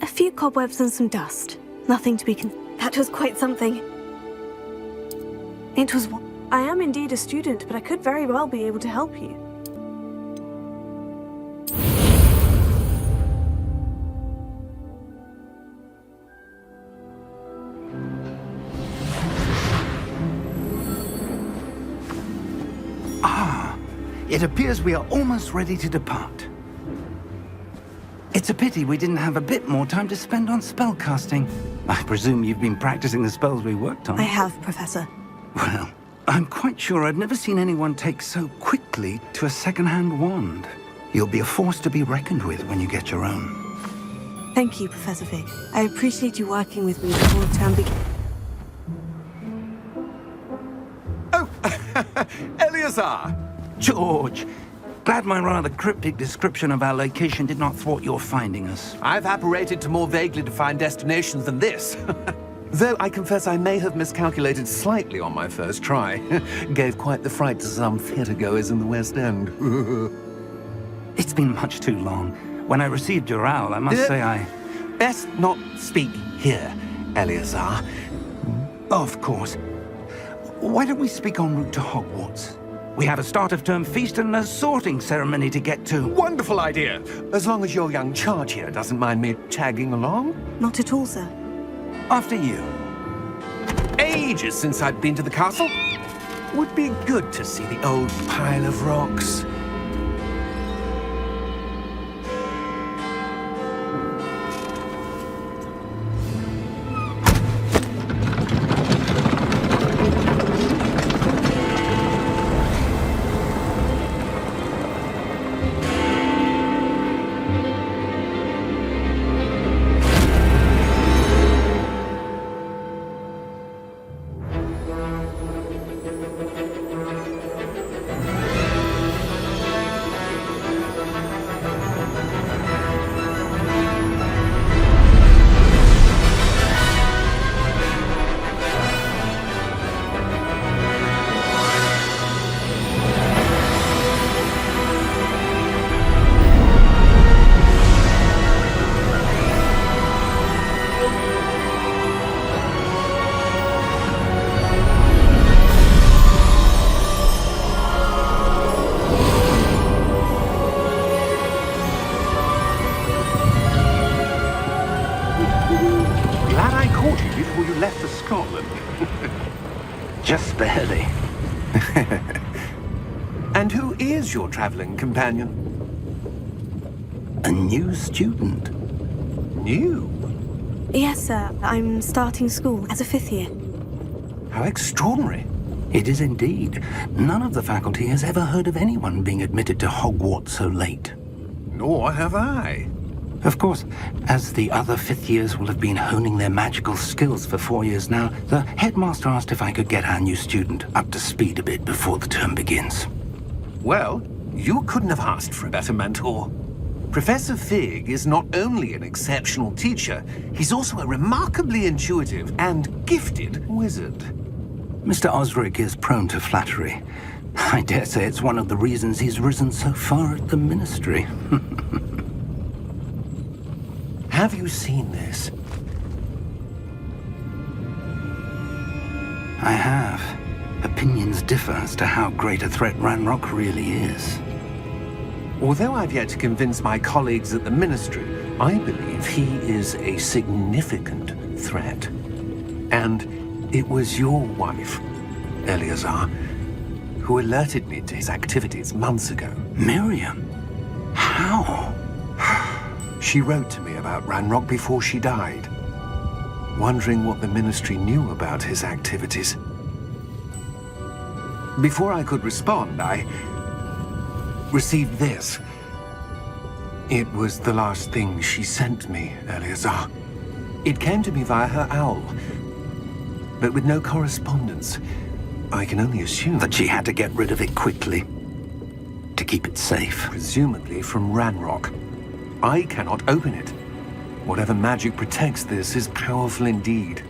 A few cobwebs and some dust. Nothing to be That was quite something. It was... I am indeed a student, but I could very well be able to help you. It appears we are almost ready to depart. It's a pity we didn't have a bit more time to spend on spellcasting. I presume you've been practicing the spells we worked on. I have, Professor. Well, I'm quite sure I've never seen anyone take so quickly to a second-hand wand. You'll be a force to be reckoned with when you get your own. Thank you, Professor Fig. I appreciate you working with me before the term begins. Oh, Eleazar! George, glad my rather cryptic description of our location did not thwart your finding us. I've apparated to more vaguely defined destinations than this. Though I confess I may have miscalculated slightly on my first try. Gave quite the fright to some theatre-goers in the West End. It's been much too long. When I received your owl, I must say I... Best not speak here, Eleazar. Of course. Why don't we speak en route to Hogwarts? We have a start-of-term feast and a sorting ceremony to get to. Wonderful idea! As long as your young charge here doesn't mind me tagging along. Not at all, sir. After you. Ages since I've been to the castle. Would be good to see the old pile of rocks. Just barely. And who is your traveling companion? A new student. New? Yes, sir. I'm starting school as a 5th year. How extraordinary. It is indeed. None of the faculty has ever heard of anyone being admitted to Hogwarts so late. Nor have I. Of course, as the other 5th years will have been honing their magical skills for 4 years now, the headmaster asked if I could get our new student up to speed a bit before the term begins. Well, you couldn't have asked for a better mentor. Professor Fig is not only an exceptional teacher, he's also a remarkably intuitive and gifted wizard. Mr. Osric is prone to flattery. I dare say it's one of the reasons he's risen so far at the Ministry. Have you seen this? I have. Opinions differ as to how great a threat Ranrock really is. Although I've yet to convince my colleagues at the Ministry, I believe he is a significant threat. And it was your wife, Eleazar, who alerted me to his activities months ago. Miriam? How? She wrote to me about Ranrock before she died, wondering what the Ministry knew about his activities. Before I could respond, I received this. It was the last thing she sent me, Eleazar. It came to me via her owl, but with no correspondence. I can only assume that she had to get rid of it quickly, to keep it safe. Presumably from Ranrock. I cannot open it. Whatever magic protects this is powerful indeed.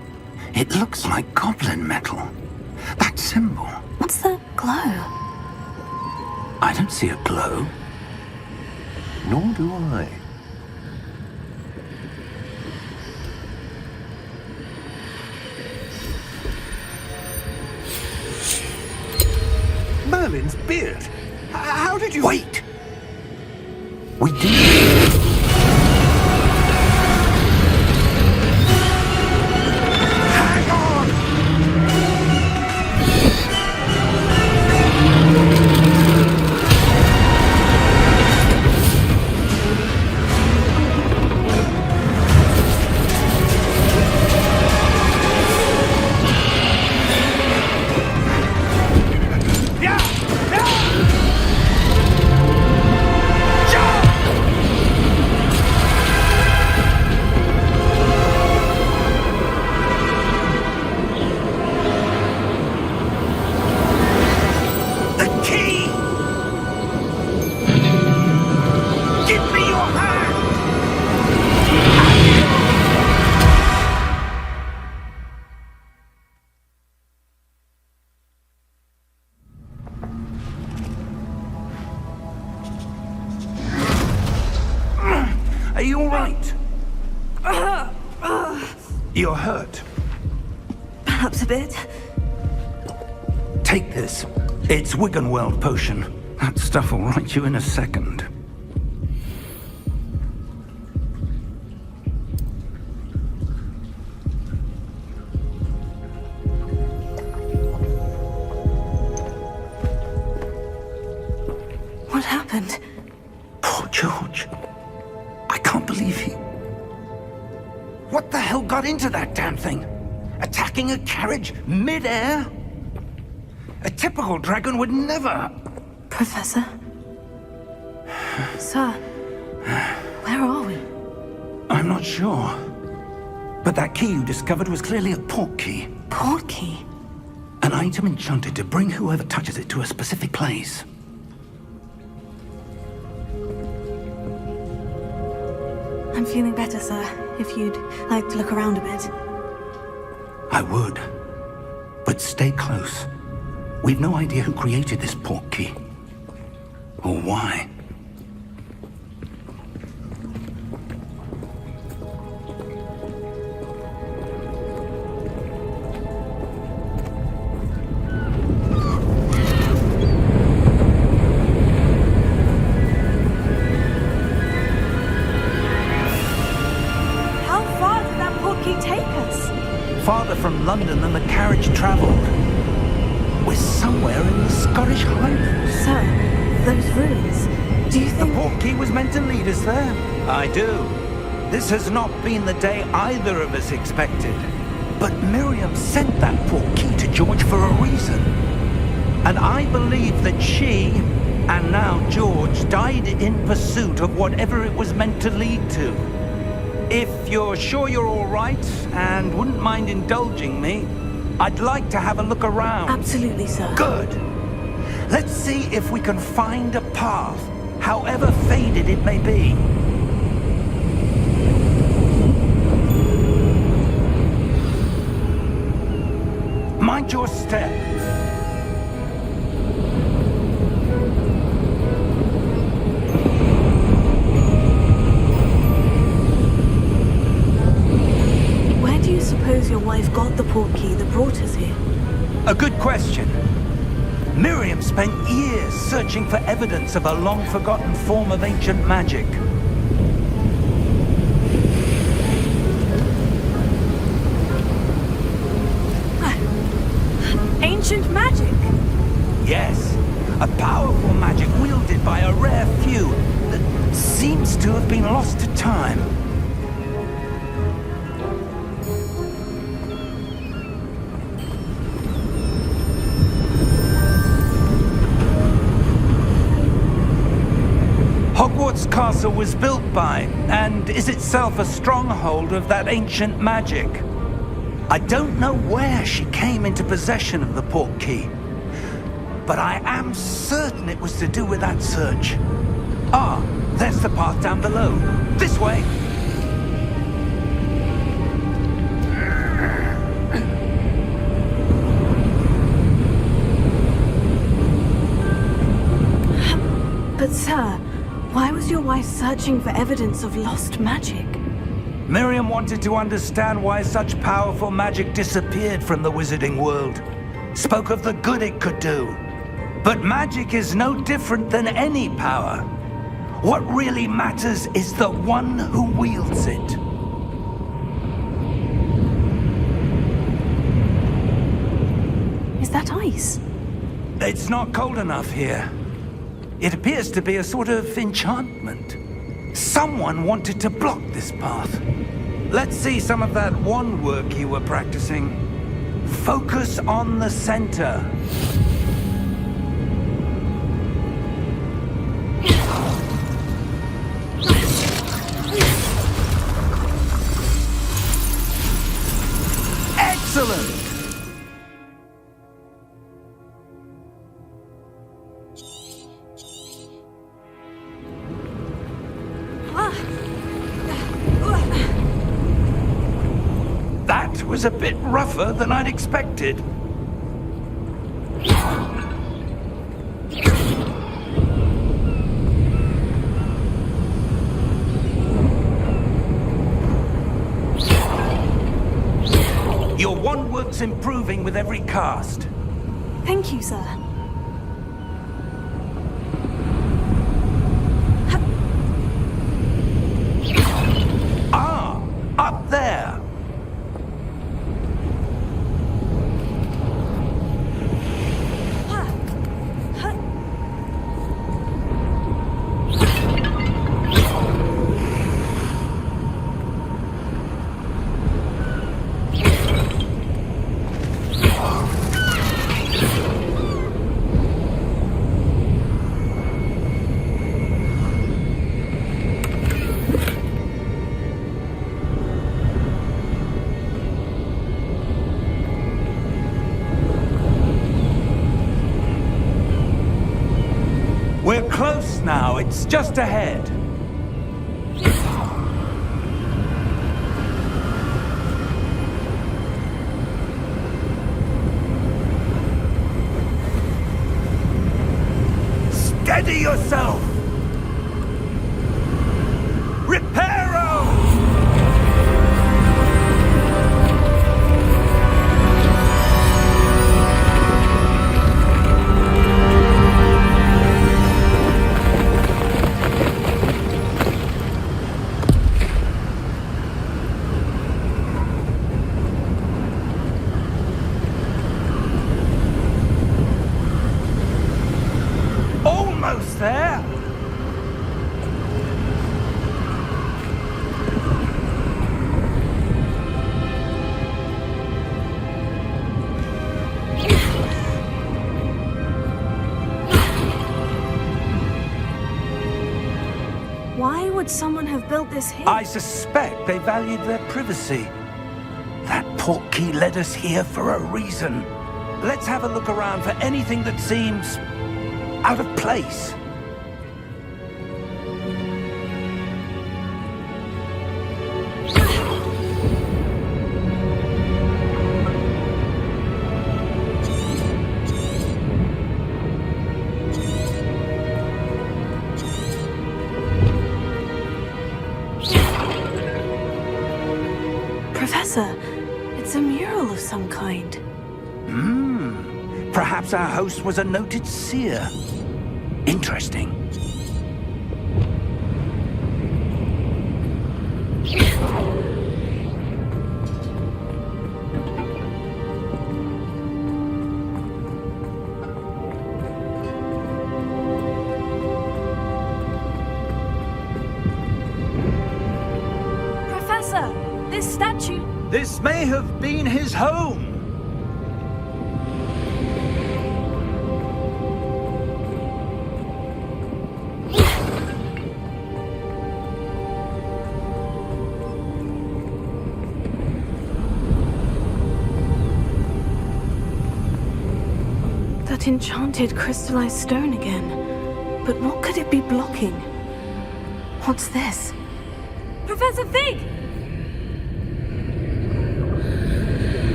It looks like goblin metal. That symbol. What's that glow? I don't see a glow. Nor do I. beard. How did you... Wait! We did. Hang on! Are you all right? You're hurt. Perhaps a bit. Take this. It's Wiggenweld potion. That stuff will right you in a second. What happened? Poor George. I can't believe he... What the hell got into that damn thing? Attacking a carriage mid-air? A typical dragon would never... Professor? Sir? Where are we? I'm not sure. But that key you discovered was clearly a port key. Port key? An item enchanted to bring whoever touches it to a specific place. I'm feeling better, sir. If you'd like to look around a bit. I would. But stay close. We've no idea who created this port key. Or why. How far did that port key take us? Farther from London than the carriage traveled. We're somewhere in the Scottish Highlands. Sir, those ruins. Do you The think... port key was meant to lead us there. I do. This has not been the day either of us expected. But Miriam sent that port key to George for a reason. And I believe that she, and now George, died in pursuit of whatever it was meant to lead to. If you're sure you're all right, and wouldn't mind indulging me, I'd like to have a look around. Absolutely, sir. Good. Let's see if we can find a path, however faded it may be. Mind your step. Where do you suppose your wife got the port key that brought us here? A good question. Miriam spent years searching for evidence of a long-forgotten form of ancient magic. Ancient magic? Yes, a powerful magic wielded by a rare few that seems to have been lost to time. Hogwarts Castle was built by, and is itself a stronghold of that ancient magic. I don't know where she came into possession of the port key, but I am certain it was to do with that search. Ah, there's the path down below. This way! But sir, why was your wife searching for evidence of lost magic? Miriam wanted to understand why such powerful magic disappeared from the wizarding world. Spoke of the good it could do. But magic is no different than any power. What really matters is the one who wields it. Is that ice? It's not cold enough here. It appears to be a sort of enchantment. Someone wanted to block this path. Let's see some of that wand work you were practicing. Focus on the center. Excellent! That was a bit rougher than I'd expected. Your wand work's improving with every cast. Thank you, sir. Ah, up there. We're close now, it's just ahead. Steady yourself! Reparo! Almost there. Why would someone have built this here? I suspect they valued their privacy. That portkey led us here for a reason. Let's have a look around for anything that seems out of place. Professor, it's a mural of some kind. Perhaps our host was a noted seer. Interesting. Professor, this statue... This may have been his home. That enchanted crystallized stone again. But what could it be blocking? What's this? Professor Fig!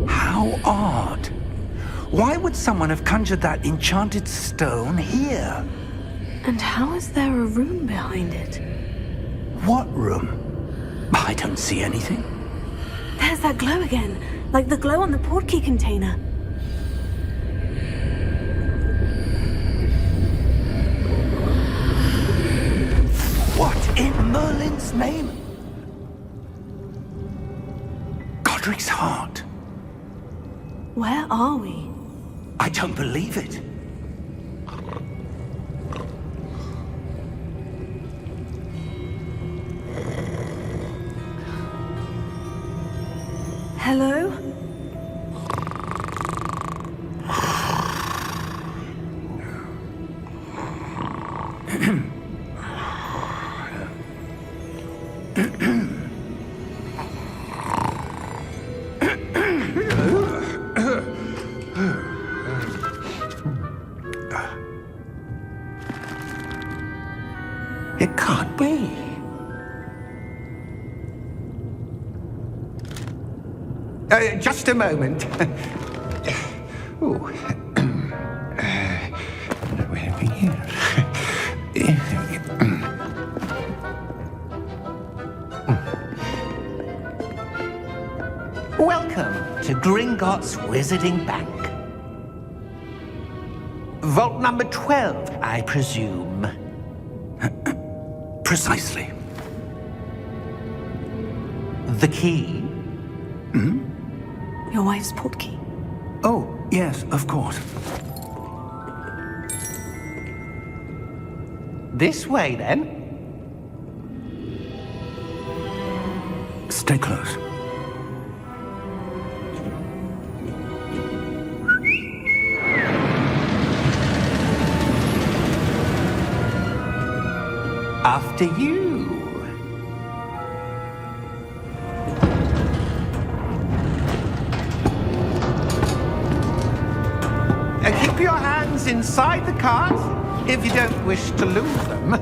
How odd. Why would someone have conjured that enchanted stone here? And how is there a room behind it? What room? I don't see anything. There's that glow again, like the glow on the portkey container. What in Merlin's name? Godric's heart. Where are we? I don't believe it. Hello? It can't be. Just a moment. Ooh. Where are we here? Welcome to Gringotts Wizarding Bank. Vault number 12, I presume. Precisely. The key? Your wife's portkey. Oh, yes, of course. This way, then. Stay close. After you. Keep your hands inside the cart if you don't wish to lose them.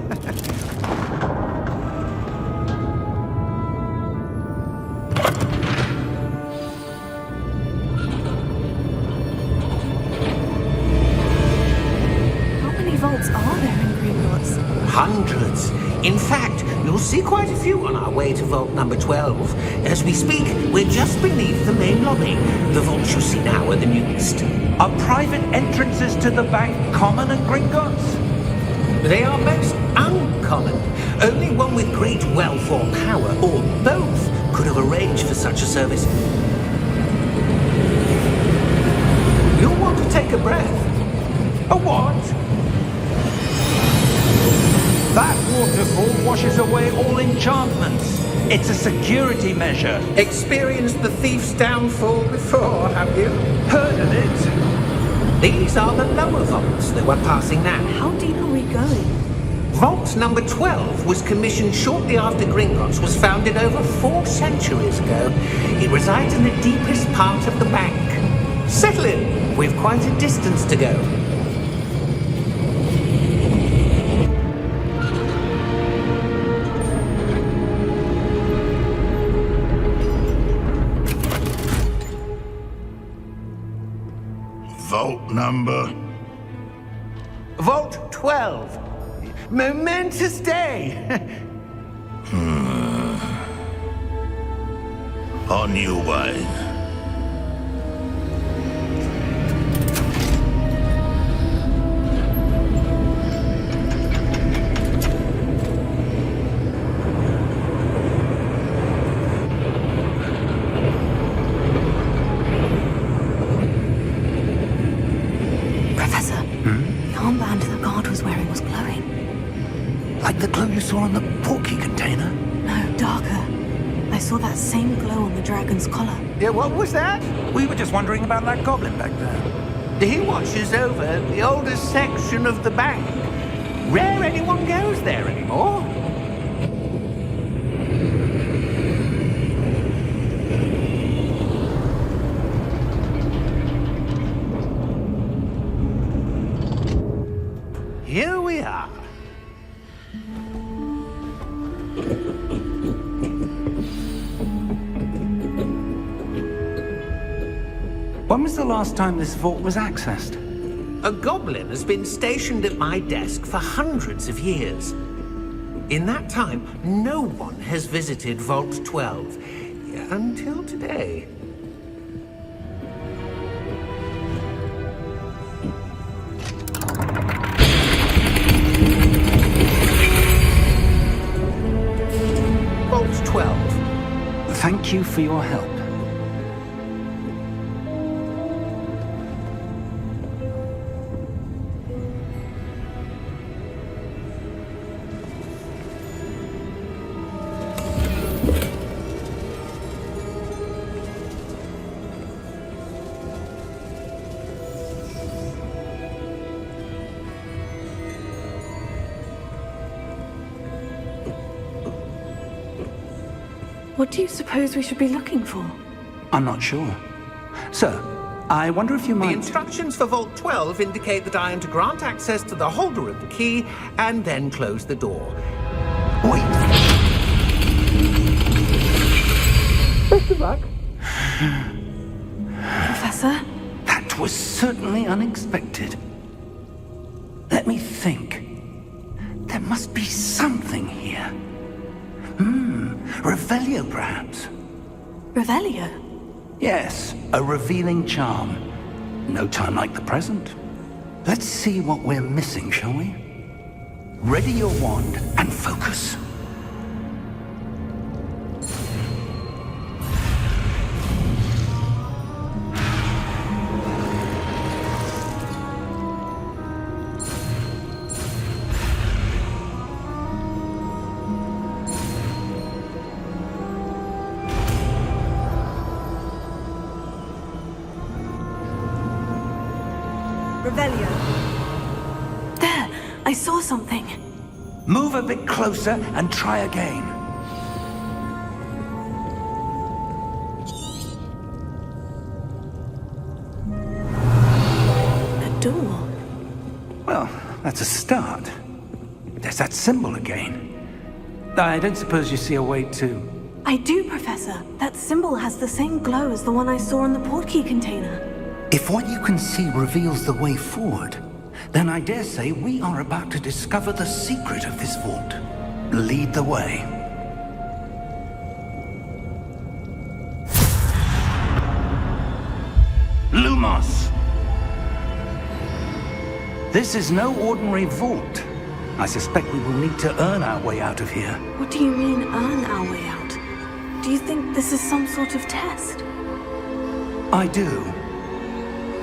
How many vaults are there in Gringotts? Hundreds. In fact, you'll see quite a few on our way to vault number 12. As we speak, we're just beneath the main lobby. The vaults you see now are the newest. Are private entrances to the bank common at Gringotts? They are most uncommon. Only one with great wealth or power, or both, could have arranged for such a service. You'll want to take a breath. A what? That waterfall washes away all enchantments. It's a security measure. Experienced the thief's downfall before, have you? Heard of it? These are the lower vaults that we're passing now. How deep are we going? Vault number 12 was commissioned shortly after Gringotts was founded over 4 centuries ago. It resides in the deepest part of the bank. Settle in. We've quite a distance to go. Vault number? Vault 12. Momentous day. On your way. Professor, the armband the guard was wearing was glowing. Like the glow you saw in the portkey container? No, darker. I saw that same glow on the dragon's collar. Yeah, what was that? We were just wondering about that goblin back there. He watches over the oldest section of the bank. Rare anyone goes there anymore. Here we are. When was the last time this vault was accessed? A goblin has been stationed at my desk for hundreds of years. In that time, no one has visited Vault 12. Until today. Vault 12. Thank you for your help. What do you suppose we should be looking for? I'm not sure. Sir, I wonder if you The might... instructions for Vault 12 indicate that I am to grant access to the holder of the key and then close the door. Wait! Best of luck. Professor? That was certainly unexpected. Let me think. There must be something here. Revelio, perhaps? Revelio? Yes, a revealing charm. No time like the present. Let's see what we're missing, shall we? Ready your wand and focus. Revelio. There! I saw something. Move a bit closer and try again. A door. Well, that's a start. There's that symbol again. I don't suppose you see a way to... I do, Professor. That symbol has the same glow as the one I saw in the portkey container. If what you can see reveals the way forward, then I dare say we are about to discover the secret of this vault. Lead the way. Lumos! This is no ordinary vault. I suspect we will need to earn our way out of here. What do you mean, earn our way out? Do you think this is some sort of test? I do.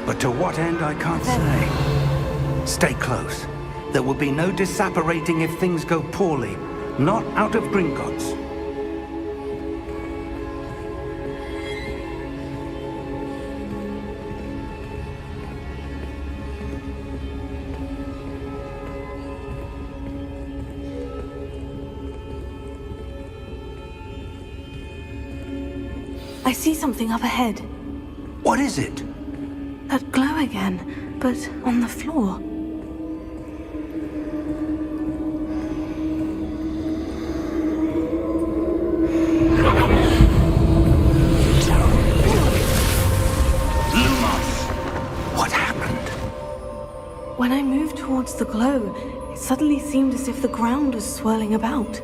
But to what end, I can't say. Stay close. There will be no disapparating if things go poorly. Not out of Gringotts. I see something up ahead. What is it? That glow again, but on the floor. Lumos! What happened? When I moved towards the glow, it suddenly seemed as if the ground was swirling about.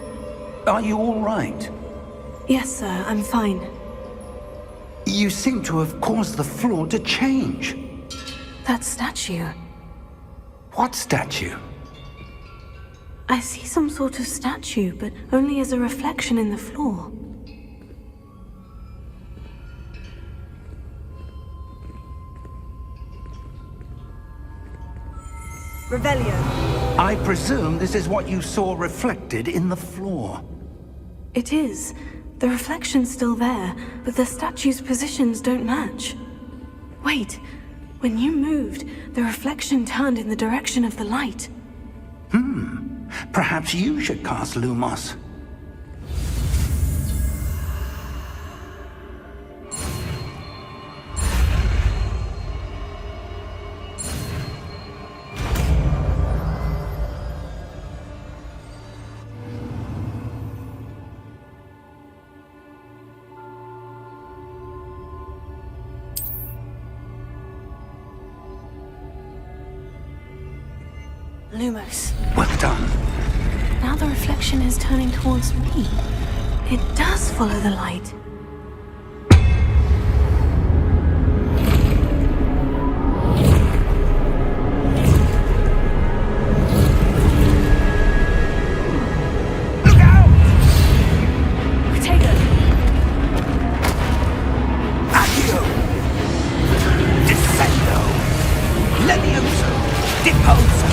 Are you all right? Yes, sir, I'm fine. You seem to have caused the floor to change. That statue. What statue? I see some sort of statue, but only as a reflection in the floor. Revelio. I presume this is what you saw reflected in the floor. It is. The reflection's still there, but the statue's positions don't match. Wait, when you moved, the reflection turned in the direction of the light. Perhaps you should cast Lumos. Lumos. Well done. Now the reflection is turning towards me. It does follow the light. Look out! Taylor! Accio! Descendo! Levioso! Deposo!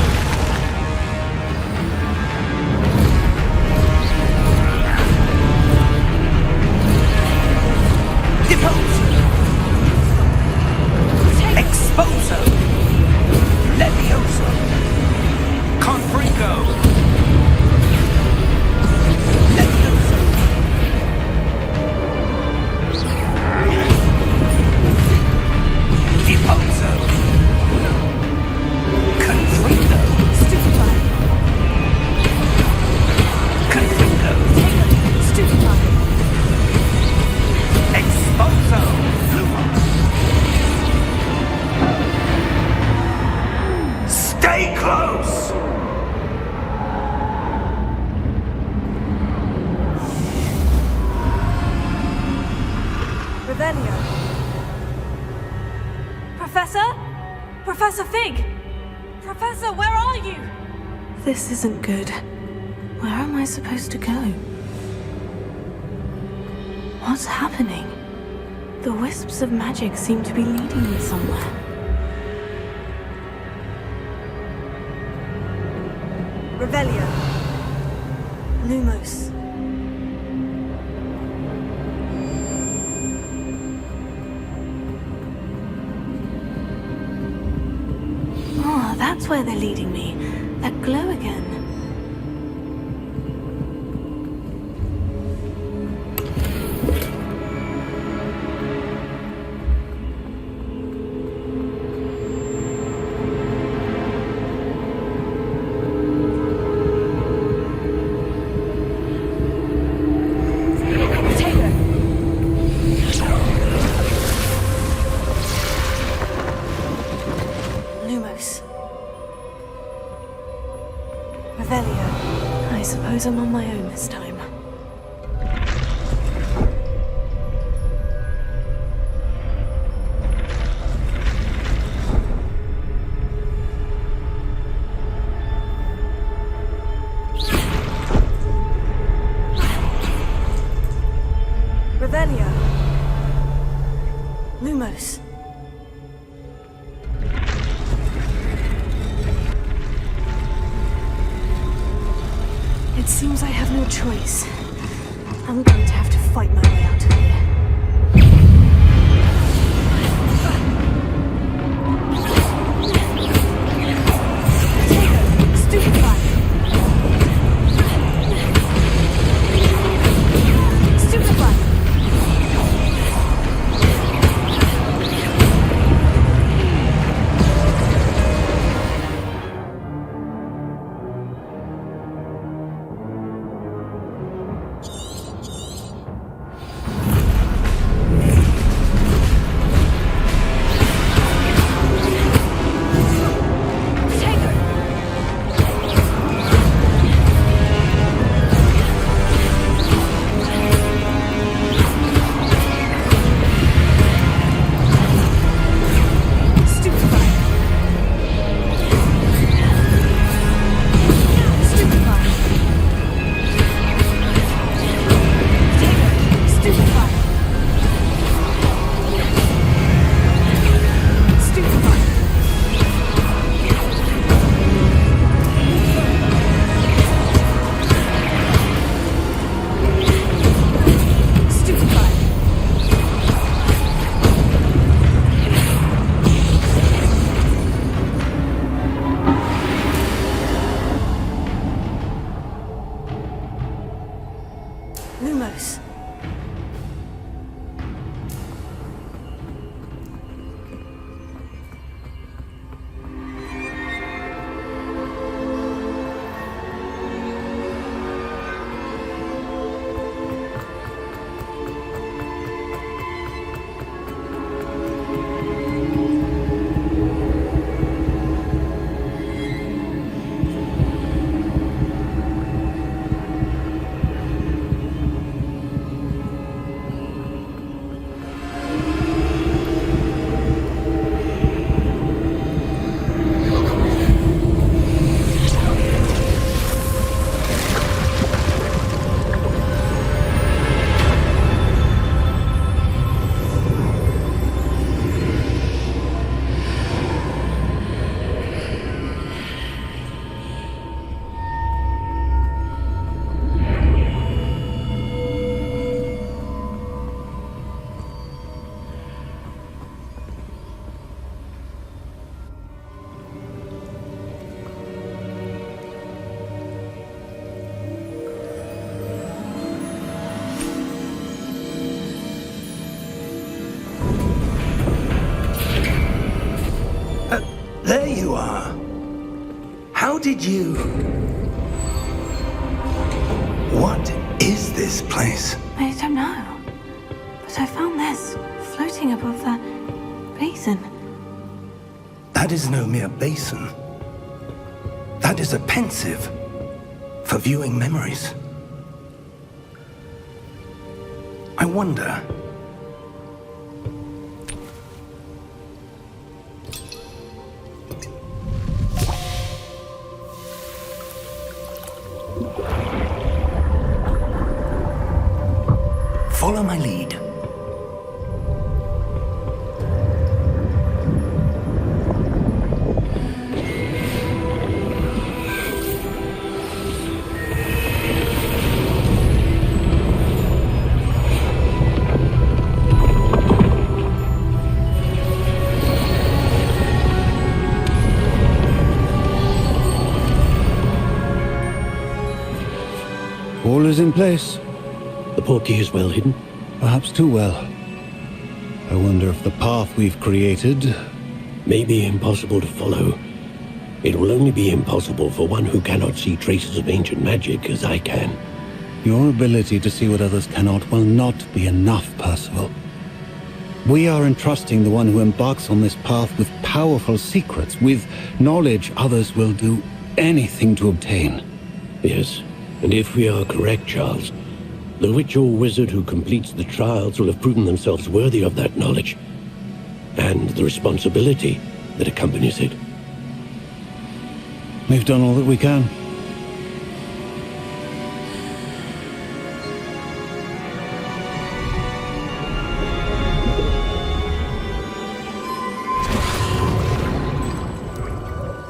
Deposo! Exposo! Levioso! Confringo! Levioso! Deposo! Confringo! Stupefy! Confringo! Stupefy! Exposo! Lumos! Stay close! Revelio! Professor? Professor Fig! Professor, where are you? This isn't good. Where am I supposed to go? What's happening? The wisps of magic seem to be leading me somewhere. Revelio. Lumos. Oh, that's where they're leading me. That glow again. Lumos. Revelio. I suppose I'm on my own this time. Revelio. Lumos. It seems I have no choice. I'm going to have to fight my way out of here. Stupefy! Stupefy! you are. How did you... What is this place? I don't know. But I found this floating above that basin. That is no mere basin. That is a pensive for viewing memories. I wonder... Follow my lead. All is in place. The portkey is well hidden. Perhaps too well. I wonder if the path we've created... May be impossible to follow. It will only be impossible for one who cannot see traces of ancient magic as I can. Your ability to see what others cannot will not be enough, Percival. We are entrusting the one who embarks on this path with powerful secrets, with knowledge others will do anything to obtain. Yes, and if we are correct, Charles, the witch or wizard who completes the trials will have proven themselves worthy of that knowledge, and the responsibility that accompanies it. We've done all that we can.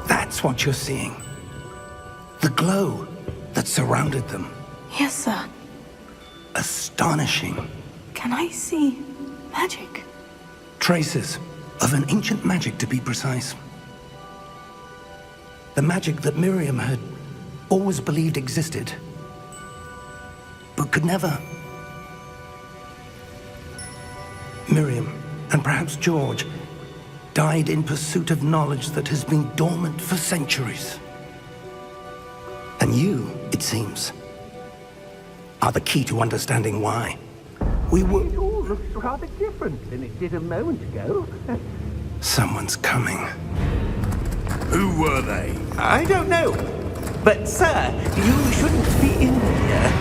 That's what you're seeing. The glow that surrounded them. Yes, sir. Astonishing. Can I see magic? Traces of an ancient magic, to be precise. The magic that Miriam had always believed existed, but could never. Miriam, and perhaps George, died in pursuit of knowledge that has been dormant for centuries. And you, it seems, are the key to understanding why. We were... It all looks rather different than it did a moment ago. Someone's coming. Who were they? I don't know. But, sir, you shouldn't be in here.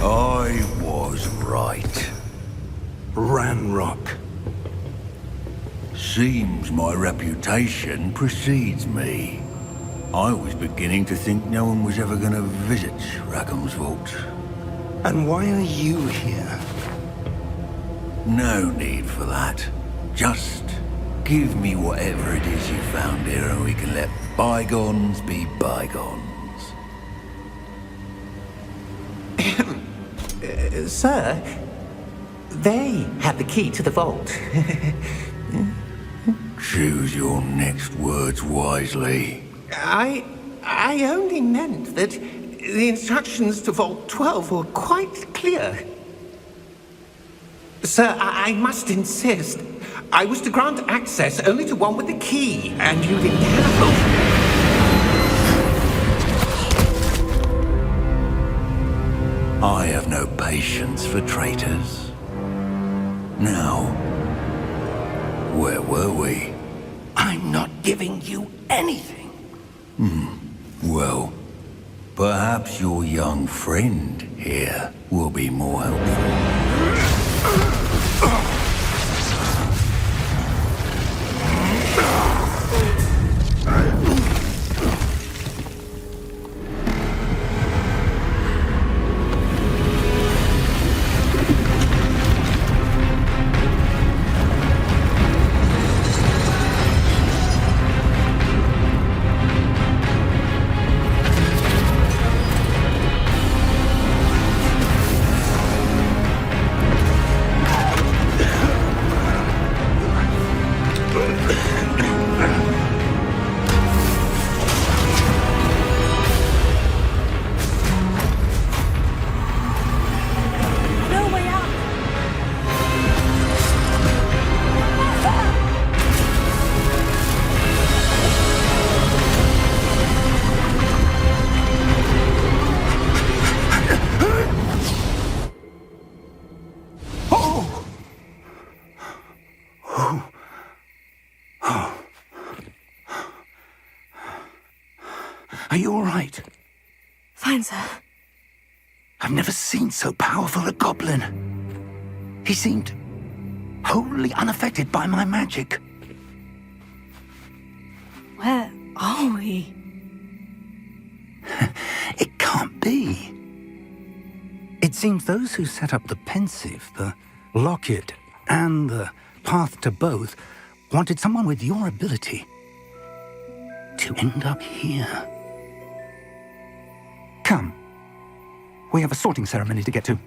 I was right. Ranrock. Seems my reputation precedes me. I was beginning to think no one was ever going to visit Rackham's vault. And why are you here? No need for that. Just give me whatever it is you found here and we can let bygones be bygones. Sir, they had the key to the vault. Choose your next words wisely. I only meant that the instructions to Vault 12 were quite clear. Sir, I must insist. I was to grant access only to one with the key, and you didn't have I have no patience for traitors. Now, where were we? I'm not giving you anything. Well, perhaps your young friend here will be more helpful. Are you all right? Fine, sir. I've never seen so powerful a goblin. He seemed wholly unaffected by my magic. Where are we? It can't be. It seems those who set up the pensive, the locket, and the path to both wanted someone with your ability to end up here. Come. We have a sorting ceremony to get to.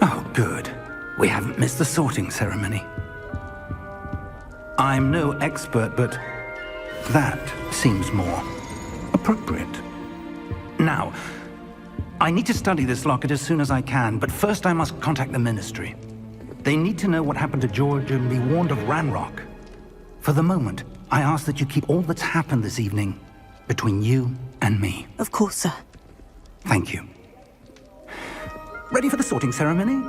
Oh, good. We haven't missed the sorting ceremony. I'm no expert, but that seems more appropriate. Now, I need to study this locket as soon as I can, but first I must contact the Ministry. They need to know what happened to George and be warned of Ranrock. For the moment, I ask that you keep all that's happened this evening between you and me. Of course, sir. Thank you. Ready for the sorting ceremony?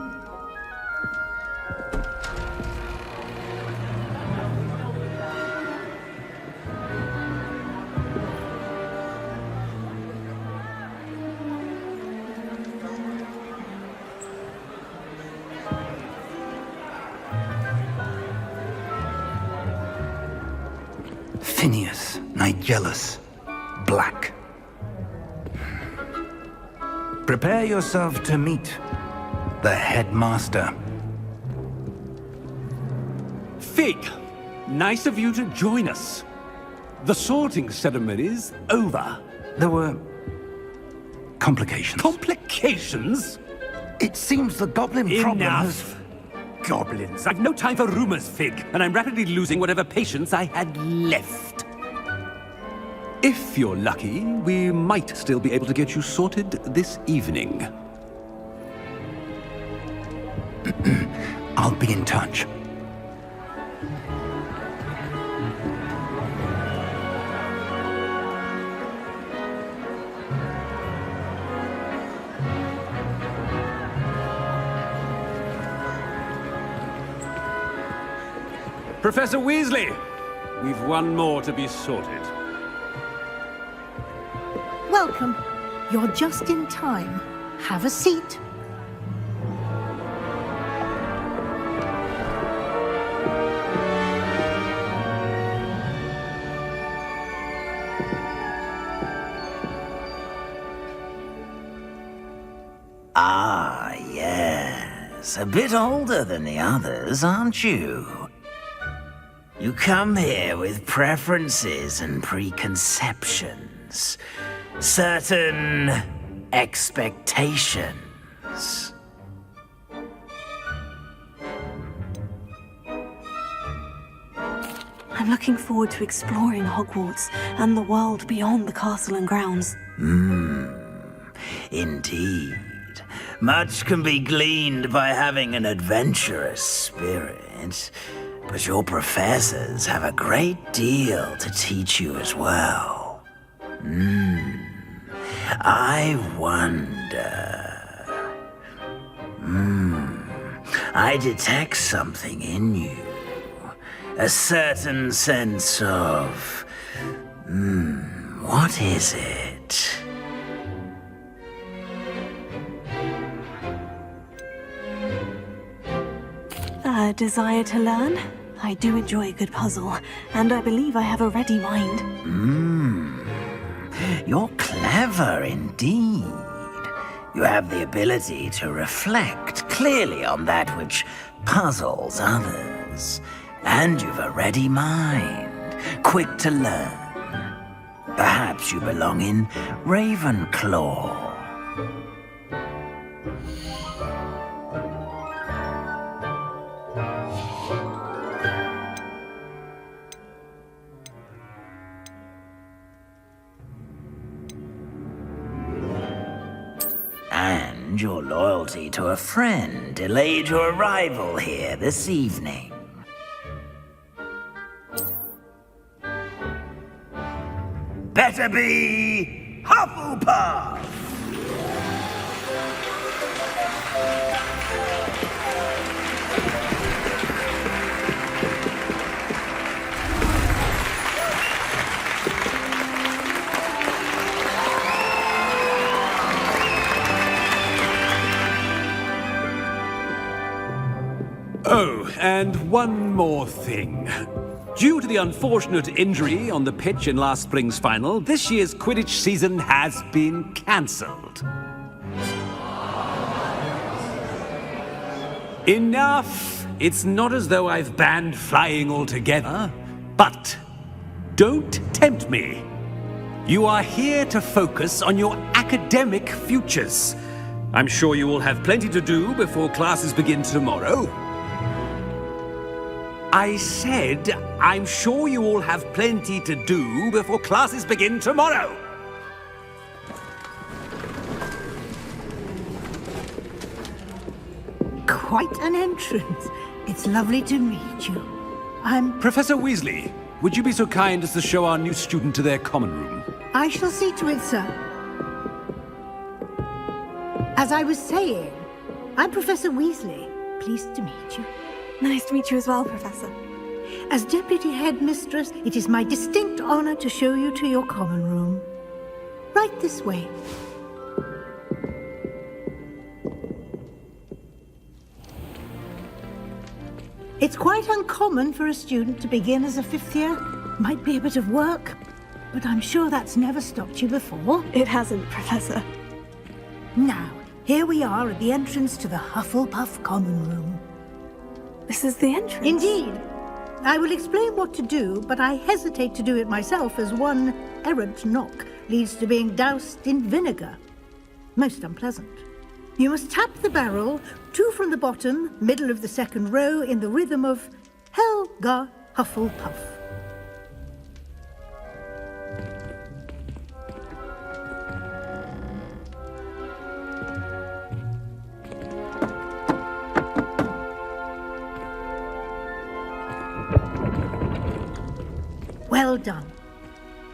Phineas, Nigellus, Black. Prepare yourself to meet the headmaster. Fig, nice of you to join us. The sorting ceremony's over. There were complications. Complications? It seems the goblin problem has... Enough. Goblins. I've no time for rumors, Fig, and I'm rapidly losing whatever patience I had left. If you're lucky, we might still be able to get you sorted this evening. I'll be in touch. Professor Weasley, we've one more to be sorted. Welcome. You're just in time. Have a seat. Ah, yes. A bit older than the others, aren't you? You come here with preferences and preconceptions. Certain expectations. I'm looking forward to exploring Hogwarts and the world beyond the castle and grounds. Indeed. Much can be gleaned by having an adventurous spirit, but your professors have a great deal to teach you as well. I wonder... I detect something in you. A certain sense of... what is it? A desire to learn? I do enjoy a good puzzle, and I believe I have a ready mind. You're clever indeed. You have the ability to reflect clearly on that which puzzles others. And you've a ready mind, quick to learn. Perhaps you belong in Ravenclaw. And your loyalty to a friend delayed your arrival here this evening. Better be Hufflepuff! Oh, and one more thing. Due to the unfortunate injury on the pitch in last spring's final, this year's Quidditch season has been cancelled. Enough! It's not as though I've banned flying altogether, but don't tempt me. You are here to focus on your academic futures. I'm sure you will have plenty to do before classes begin tomorrow. I said, I'm sure you all have plenty to do before classes begin tomorrow. Quite an entrance. It's lovely to meet you. I'm... Professor Weasley, would you be so kind as to show our new student to their common room? I shall see to it, sir. As I was saying, I'm Professor Weasley. Pleased to meet you. Nice to meet you as well, Professor. As Deputy Headmistress, it is my distinct honor to show you to your common room. Right this way. It's quite uncommon for a student to begin as a fifth year. Might be a bit of work, but I'm sure that's never stopped you before. It hasn't, Professor. Now, here we are at the entrance to the Hufflepuff common room. This is the entrance? Indeed. I will explain what to do, but I hesitate to do it myself as one errant knock leads to being doused in vinegar. Most unpleasant. You must tap the barrel, 2 from the bottom, middle of the second row, in the rhythm of Helga Hufflepuff. Well done.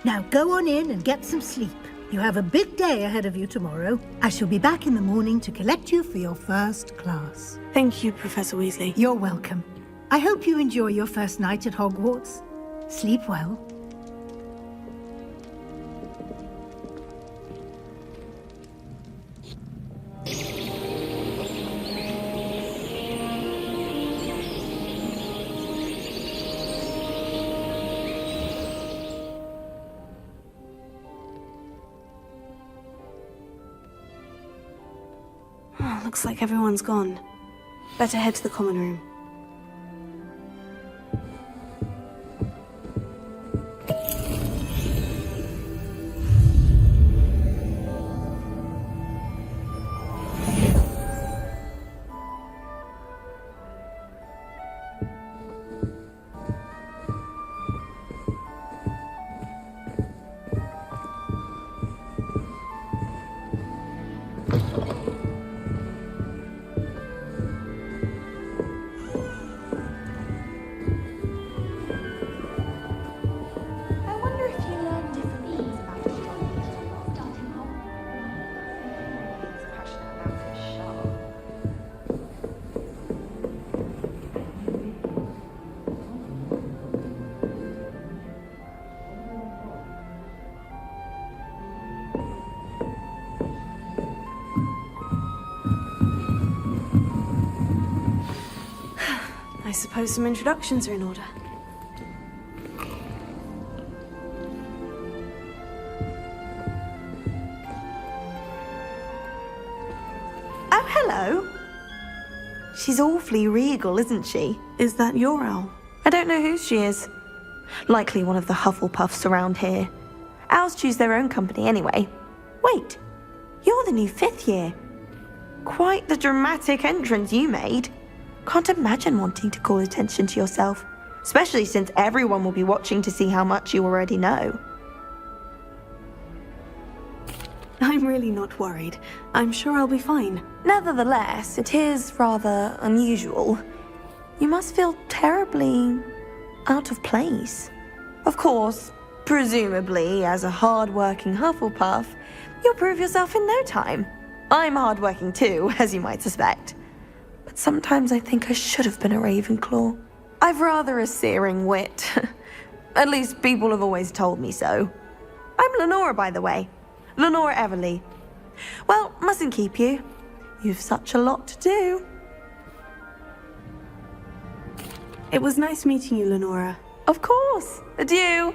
Now go on in and get some sleep. You have a big day ahead of you tomorrow. I shall be back in the morning to collect you for your first class. Thank you, Professor Weasley. You're welcome. I hope you enjoy your first night at Hogwarts. Sleep well. Looks like everyone's gone. Better head to the common room. suppose some introductions are in order. Oh, hello. She's awfully regal, isn't she? Is that your owl? I don't know who she is. Likely one of the Hufflepuffs around here. Owls choose their own company anyway. Wait, you're the new 5th year. Quite the dramatic entrance you made. Can't imagine wanting to call attention to yourself, especially since everyone will be watching to see how much you already know. I'm really not worried. I'm sure I'll be fine. Nevertheless, it is rather unusual. You must feel terribly out of place. Of course, presumably, as a hard-working Hufflepuff, you'll prove yourself in no time. I'm hard-working too, as you might suspect. But sometimes I think I should have been a Ravenclaw. I've rather a searing wit. At least people have always told me so. I'm Lenora, by the way. Lenora Everly. Well, mustn't keep you. You've such a lot to do. It was nice meeting you, Lenora. Of course. Adieu.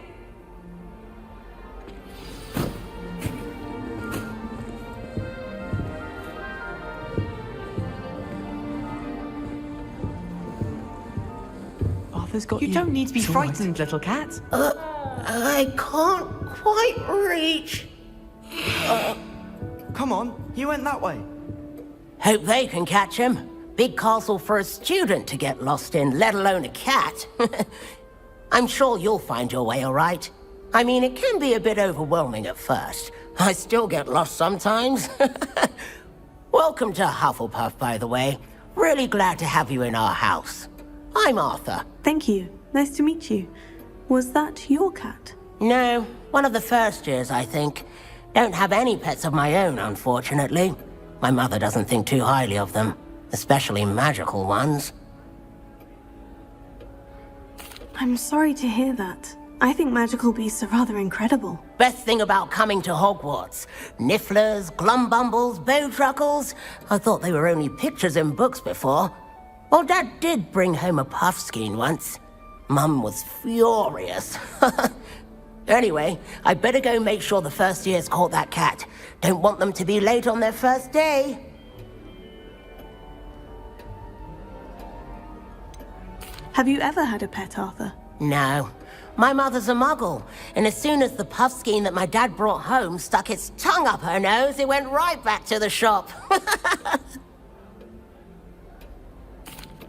Arthur's got you. You don't need to be It's all right. frightened, little cat. I can't quite reach. Come on, you went that way. Hope they can catch him. Big castle for a student to get lost in, let alone a cat. I'm sure you'll find your way all right. I mean, it can be a bit overwhelming at first. I still get lost sometimes. Welcome to Hufflepuff, by the way. Really glad to have you in our house. I'm Arthur. Thank you. Nice to meet you. Was that your cat? No, one of the first years, I think. Don't have any pets of my own, unfortunately. My mother doesn't think too highly of them, especially magical ones. I'm sorry to hear that. I think magical beasts are rather incredible. Best thing about coming to Hogwarts. Nifflers, glumbumbles, bowtruckles. I thought they were only pictures in books before. Well, Dad did bring home a puffskein once. Mum was furious. Anyway, I better go make sure the first years caught that cat. Don't want them to be late on their first day. Have you ever had a pet, Arthur? No. My mother's a muggle, and as soon as the puffskein that my dad brought home stuck its tongue up her nose, it went right back to the shop.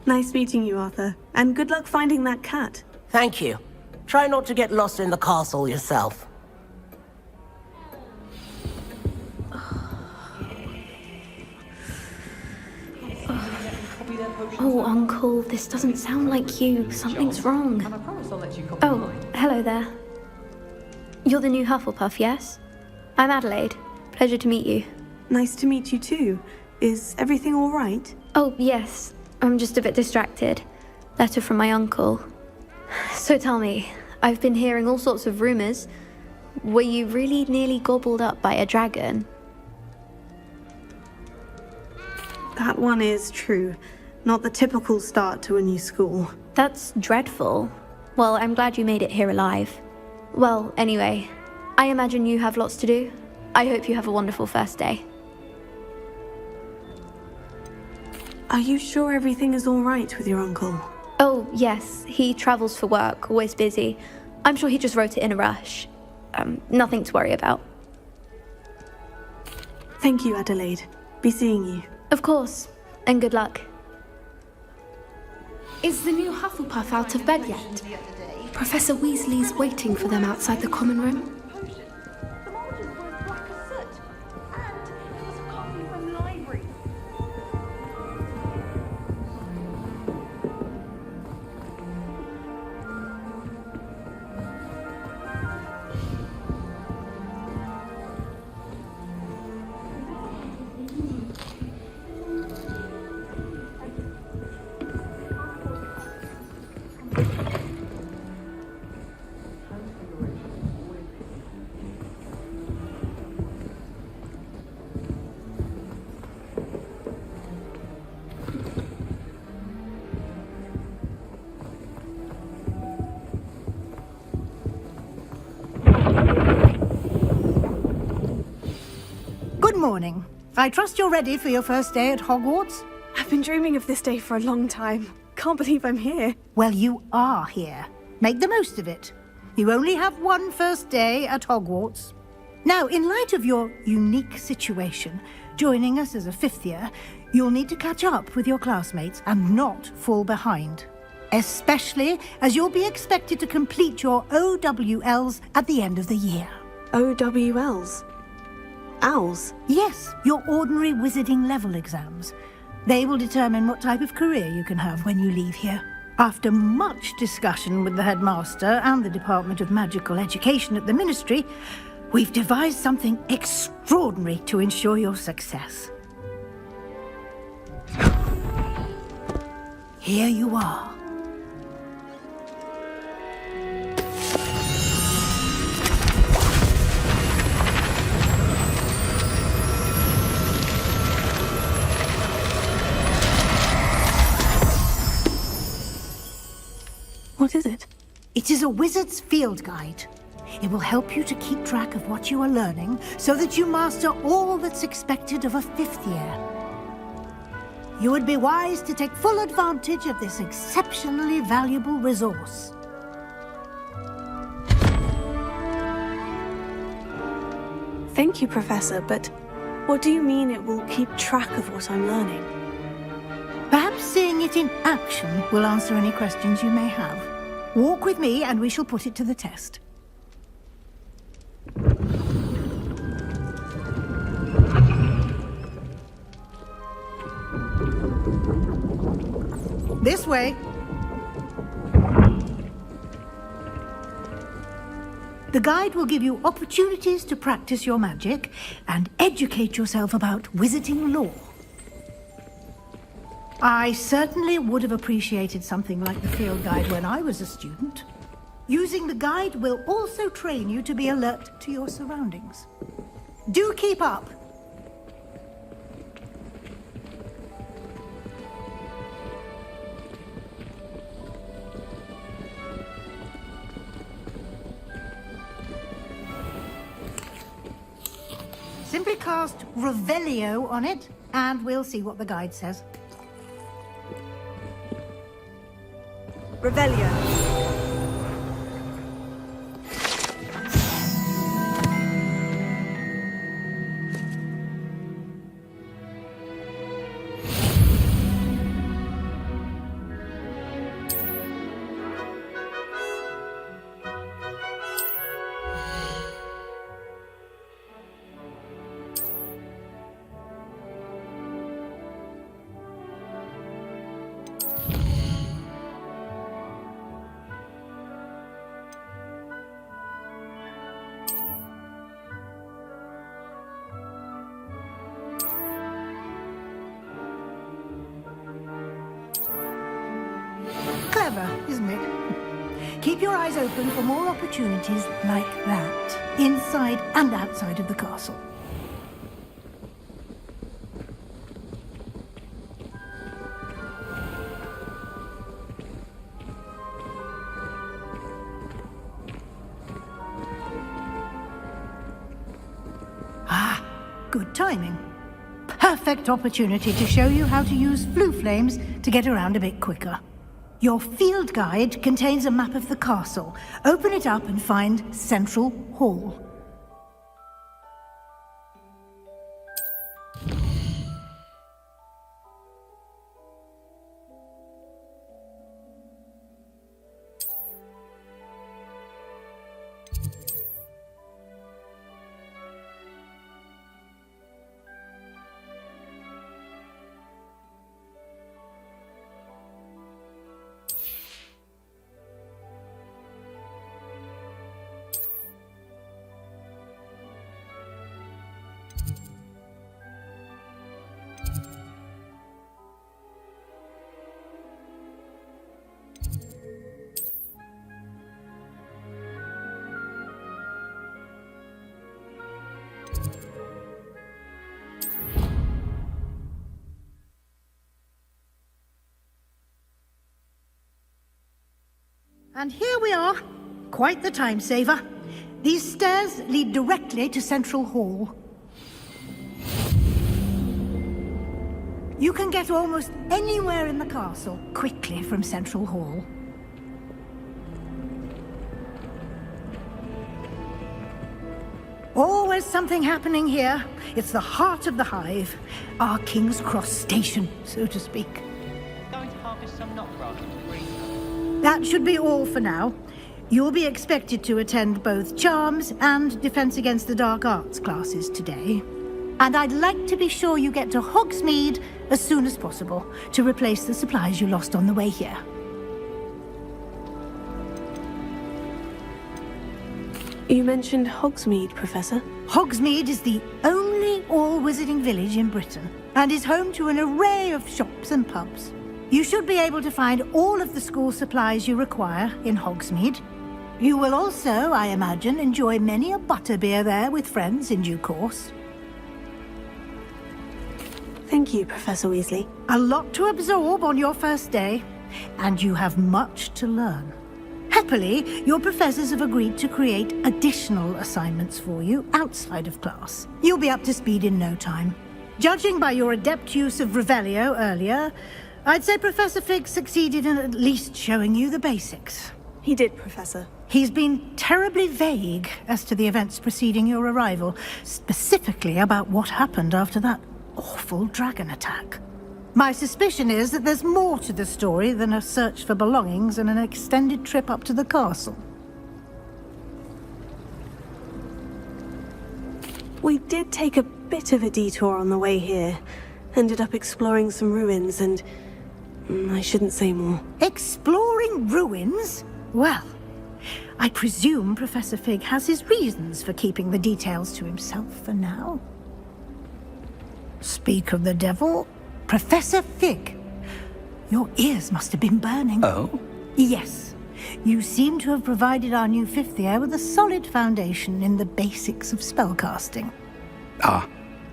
Nice meeting you, Arthur. And good luck finding that cat. Thank you. Try not to get lost in the castle yourself. Oh, Uncle, this doesn't sound like you. Something's wrong. Oh, hello there. You're the new Hufflepuff, yes? I'm Adelaide. Pleasure to meet you. Nice to meet you too. Is everything all right? Oh, yes. I'm just a bit distracted. Letter from my uncle. So tell me, I've been hearing all sorts of rumors. Were you really nearly gobbled up by a dragon? That one is true. Not the typical start to a new school. That's dreadful. Well, I'm glad you made it here alive. Well, anyway, I imagine you have lots to do. I hope you have a wonderful first day. Are you sure everything is all right with your uncle? Oh, yes. He travels for work, always busy. I'm sure he just wrote it in a rush. Nothing to worry about. Thank you, Adelaide. Be seeing you. Of course. And good luck. Is the new Hufflepuff out of bed yet? Professor Weasley's waiting for them outside the common room. morning. I trust you're ready for your first day at Hogwarts? I've been dreaming of this day for a long time. Can't believe I'm here. Well, you are here. Make the most of it. You only have one first day at Hogwarts. Now, in light of your unique situation, joining us as a fifth year, you'll need to catch up with your classmates and not fall behind. Especially as you'll be expected to complete your OWLs at the end of the year. OWLs? Owls? Yes, your ordinary wizarding level exams. They will determine what type of career you can have when you leave here. After much discussion with the headmaster and the Department of Magical Education at the Ministry, we've devised something extraordinary to ensure your success. Here you are. What is it? It is a wizard's field guide. It will help you to keep track of what you are learning so that you master all that's expected of a fifth year. You would be wise to take full advantage of this exceptionally valuable resource. Thank you, Professor, but what do you mean it will keep track of what I'm learning? Perhaps seeing it in action will answer any questions you may have. Walk with me and we shall put it to the test. This way. The guide will give you opportunities to practice your magic and educate yourself about wizarding lore. I certainly would have appreciated something like the field guide when I was a student. Using the guide will also train you to be alert to your surroundings. Do keep up! Simply cast Revelio on it, and we'll see what the guide says. Revelio. Clever, isn't it? Keep your eyes open for more opportunities like that, inside and outside of the castle. Ah, good timing. Perfect opportunity to show you how to use flue flames to get around a bit quicker. Your field guide contains a map of the castle. Open it up and find Central Hall. And here we are. Quite the time saver. These stairs lead directly to Central Hall. You can get almost anywhere in the castle quickly from Central Hall. Always something happening here. It's the heart of the hive. Our King's Cross station, so to speak. Going to harvest some knotgrass. That should be all for now. You'll be expected to attend both Charms and Defense Against the Dark Arts classes today. And I'd like to be sure you get to Hogsmeade as soon as possible to replace the supplies you lost on the way here. You mentioned Hogsmeade, Professor. Hogsmeade is the only all-wizarding village in Britain and is home to an array of shops and pubs. You should be able to find all of the school supplies you require in Hogsmeade. You will also, I imagine, enjoy many a butterbeer there with friends in due course. Thank you, Professor Weasley. A lot to absorb on your first day, and you have much to learn. Happily, your professors have agreed to create additional assignments for you outside of class. You'll be up to speed in no time. Judging by your adept use of Revelio earlier, I'd say Professor Fig succeeded in at least showing you the basics. He did, Professor. He's been terribly vague as to the events preceding your arrival, specifically about what happened after that awful dragon attack. My suspicion is that there's more to the story than a search for belongings and an extended trip up to the castle. We did take a bit of a detour on the way here. Ended up exploring some ruins and... I shouldn't say more. Exploring ruins? Well, I presume Professor Fig has his reasons for keeping the details to himself for now. Speak of the devil, Professor Fig. Your ears must have been burning. Oh? Yes. You seem to have provided our new fifth year with a solid foundation in the basics of spellcasting. Ah,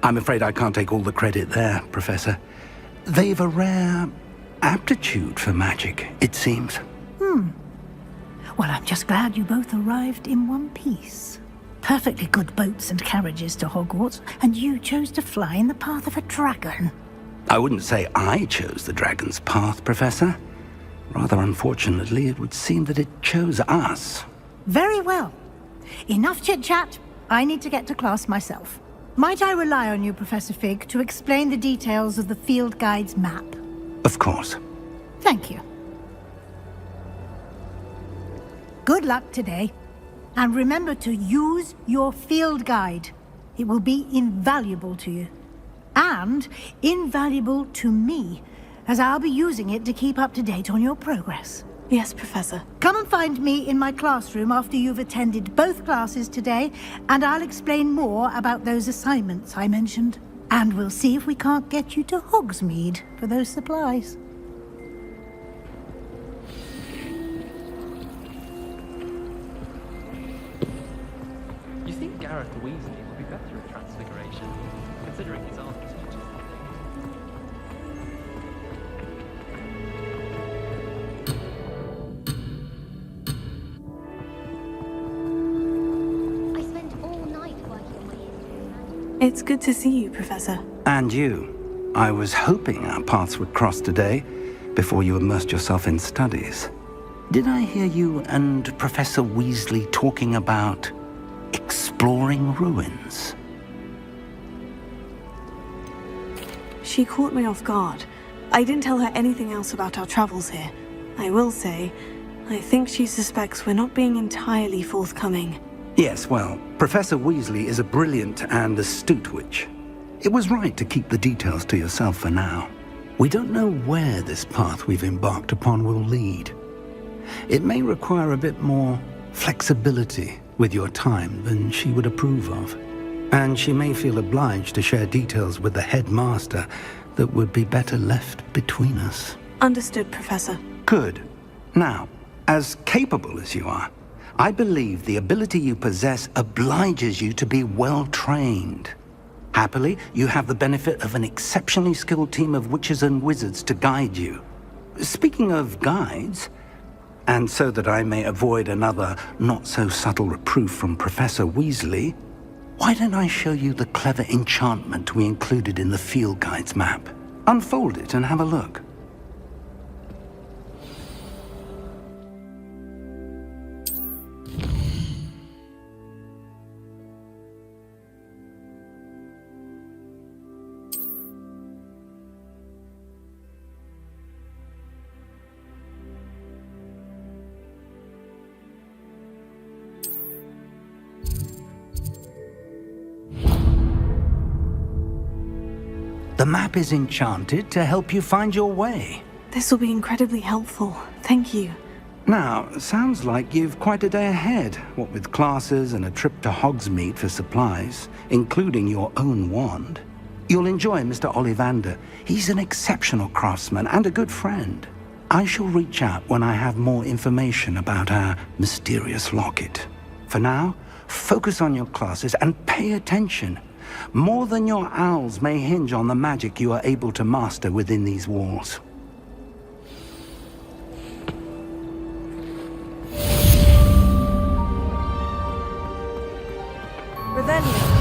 I'm afraid I can't take all the credit there, Professor. They've a rare aptitude for magic, it seems. Well, I'm just glad you both arrived in one piece. Perfectly good boats and carriages to Hogwarts, and you chose to fly in the path of a dragon. I wouldn't say I chose the dragon's path, Professor. Rather unfortunately, it would seem that it chose us. Very well. Enough chit-chat. I need to get to class myself. Might I rely on you, Professor Fig, to explain the details of the field guide's map? Of course. Thank you. Good luck today. And remember to use your field guide. It will be invaluable to you. And invaluable to me, as I'll be using it to keep up to date on your progress. Yes, Professor. Come and find me in my classroom after you've attended both classes today, and I'll explain more about those assignments I mentioned. And we'll see if we can't get you to Hogsmeade for those supplies. You think Gareth Weasley would be better at transfiguration, considering his art teacher? I spent all night working on my instrument. It's good to see you, Professor. And you. I was hoping our paths would cross today, before you immersed yourself in studies. Did I hear you and Professor Weasley talking about exploring ruins? She caught me off guard. I didn't tell her anything else about our travels here. I will say, I think she suspects we're not being entirely forthcoming. Yes, well, Professor Weasley is a brilliant and astute witch. It was right to keep the details to yourself for now. We don't know where this path we've embarked upon will lead. It may require a bit more flexibility with your time than she would approve of. And she may feel obliged to share details with the headmaster that would be better left between us. Understood, Professor. Good. Now, as capable as you are, I believe the ability you possess obliges you to be well trained. Happily, you have the benefit of an exceptionally skilled team of witches and wizards to guide you. Speaking of guides, and so that I may avoid another not-so-subtle reproof from Professor Weasley, why don't I show you the clever enchantment we included in the field guide's map? Unfold it and have a look. The map is enchanted to help you find your way. This will be incredibly helpful. Thank you. Now, sounds like you've quite a day ahead, what with classes and a trip to Hogsmeade for supplies, including your own wand. You'll enjoy Mr. Ollivander. He's an exceptional craftsman and a good friend. I shall reach out when I have more information about our mysterious locket. For now, focus on your classes and pay attention. More than your owls may hinge on the magic you are able to master within these walls. Revelio.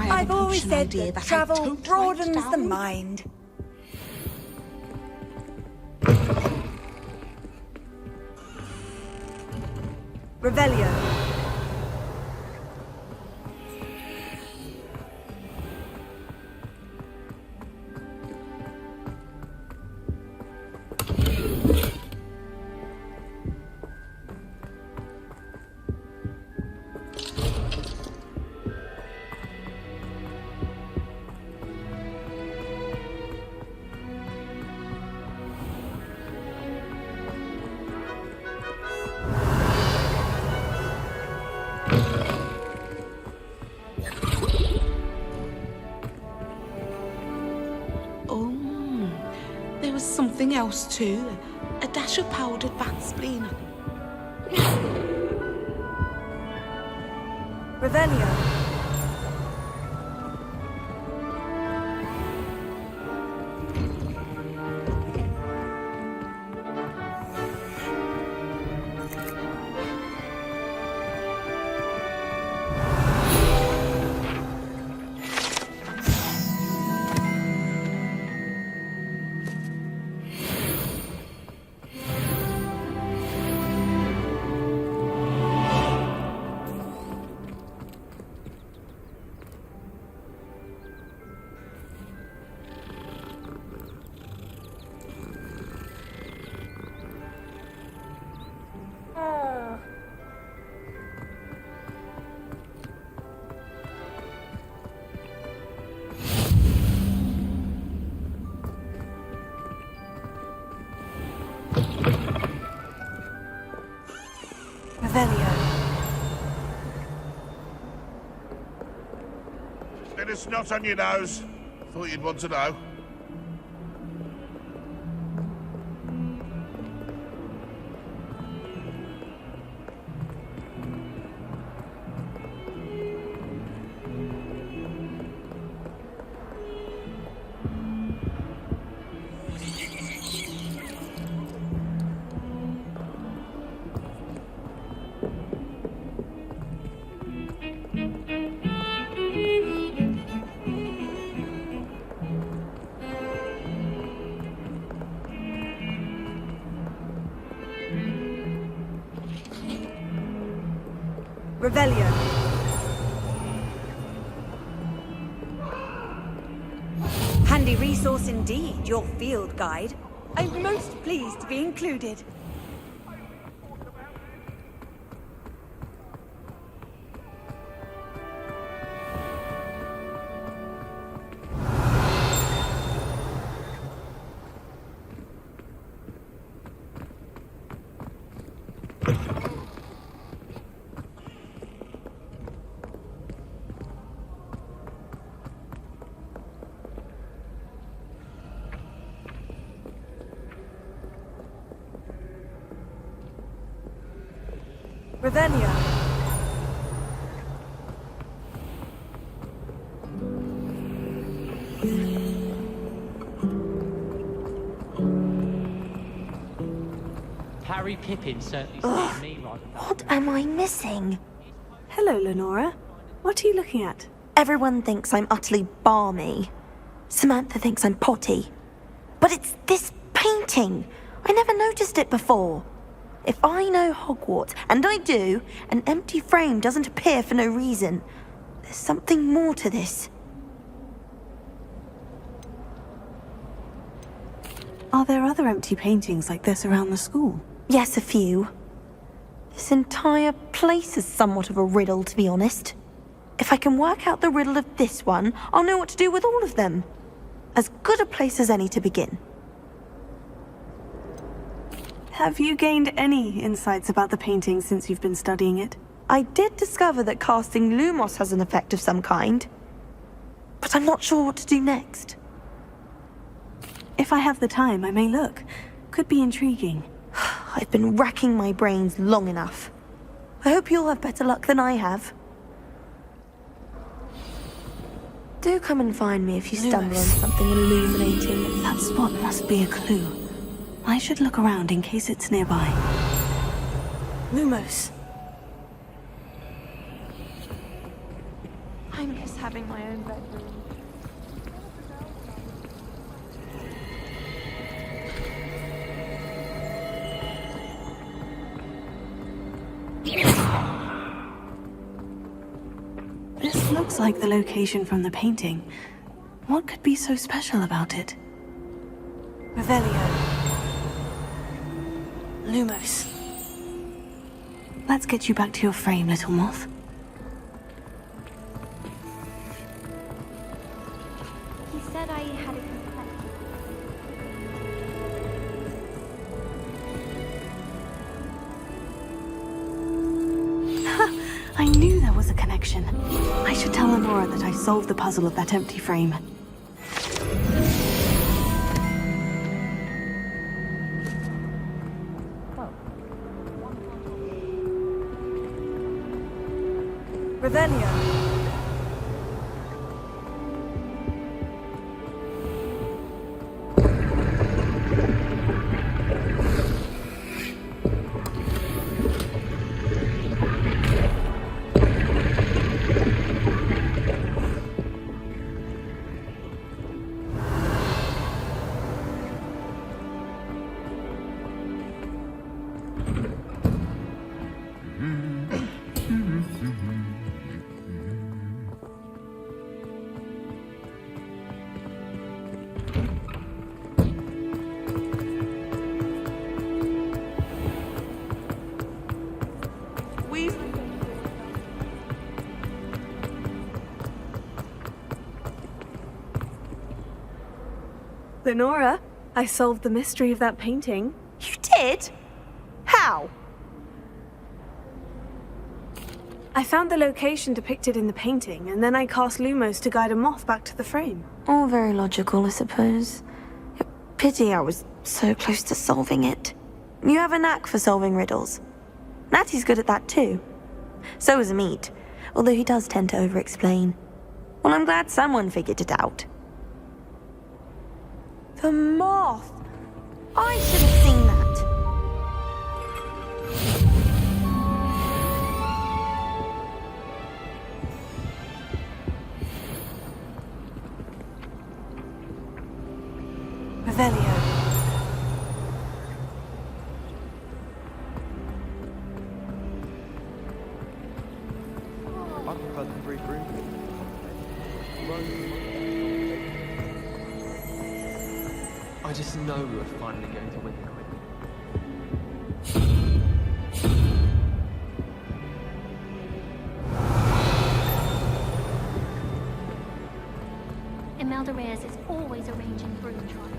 I've always said that travel broadens the mind. Revelio. Something else too. A dash of powdered bat spleen. Revelio. Bit of snot on your nose. Thought you'd want to know. Revelio. Handy resource indeed, your field guide. I'm most pleased to be included. Revelio. Harry Pippin certainly scared me rather than... What am I missing? Hello, Lenora. What are you looking at? Everyone thinks I'm utterly balmy. Samantha thinks I'm potty. But it's this painting. I never noticed it before. If I know Hogwarts, and I do, an empty frame doesn't appear for no reason. There's something more to this. Are there other empty paintings like this around the school? Yes, a few. This entire place is somewhat of a riddle, to be honest. If I can work out the riddle of this one, I'll know what to do with all of them. As good a place as any to begin. Have you gained any insights about the painting since you've been studying it? I did discover that casting Lumos has an effect of some kind. But I'm not sure what to do next. If I have the time, I may look. Could be intriguing. I've been racking my brains long enough. I hope you'll have better luck than I have. Do come and find me if you stumble on something illuminating. That spot must be a clue. I should look around in case it's nearby. Lumos. I miss having my own bedroom. This looks like the location from the painting. What could be so special about it? Revelio. Lumos. Let's get you back to your frame, little moth. He said I had a I knew there was a connection. I should tell Lenora that I solved the puzzle of that empty frame. Revelio. Lenora, I solved the mystery of that painting. You did? How? I found the location depicted in the painting, and then I cast Lumos to guide a moth back to the frame. All very logical, I suppose. Pity I was so close to solving it. You have a knack for solving riddles. Natty's good at that too. So is Amit, although he does tend to over-explain. Well, I'm glad someone figured it out. The moth! I should have seen that. Revelio. I prefer the 3 room. I just know we were finally going to win the night. Imelda Reyes is always arranging broom trials.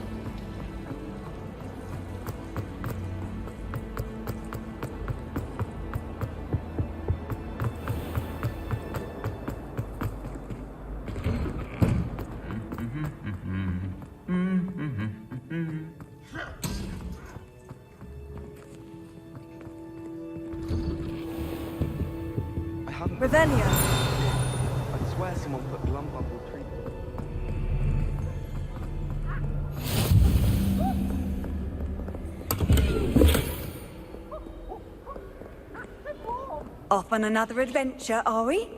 Revelio. I swear someone put glum bubble treatment. Off on another adventure, are we?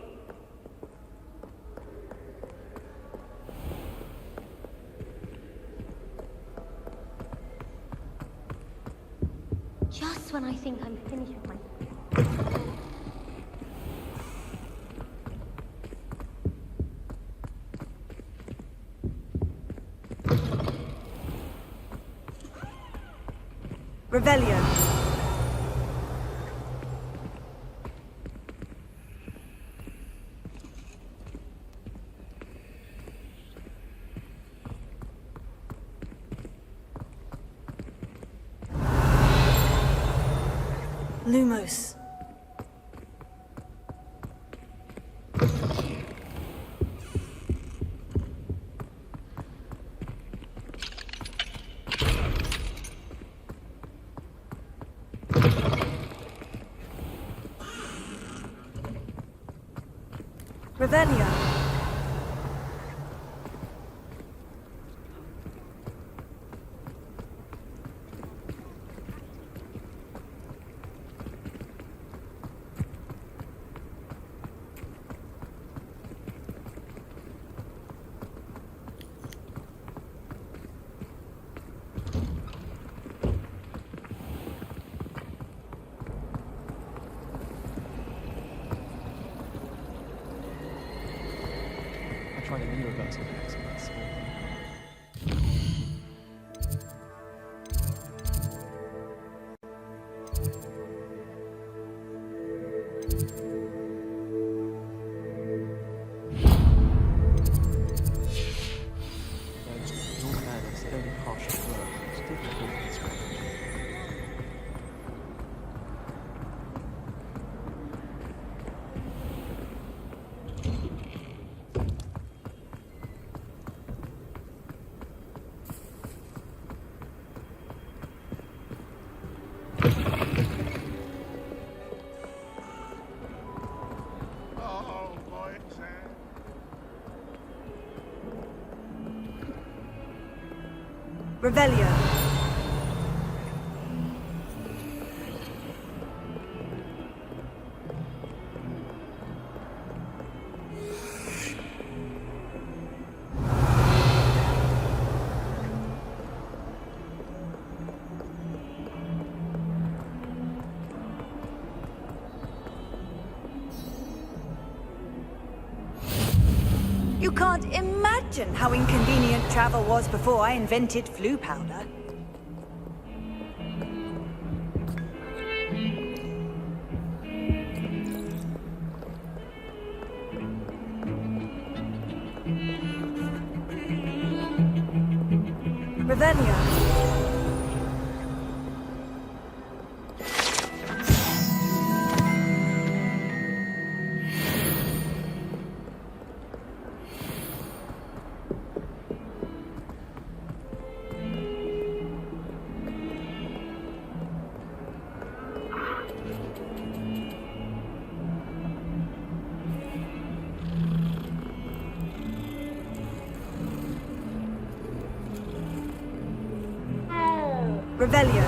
Just when I think I'm finished with my... Revelio. Lumos. Revelio. I tried a new reverse effects on that small thing. In all fairness, it only partially worked. It's difficult to describe. Oh, boy, Sam. Revelio. You can't imagine how inconvenient travel was before I invented flu powder. Revelio. Revelio.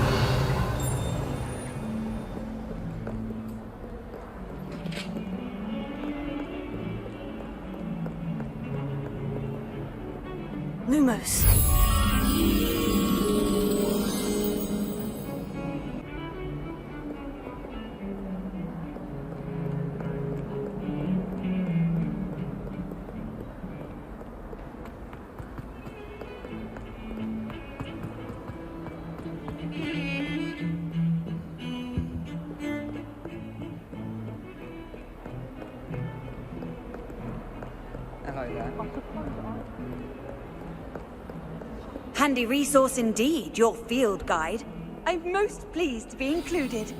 Lumos. Hello there. Handy resource indeed, your field guide. I'm most pleased to be included.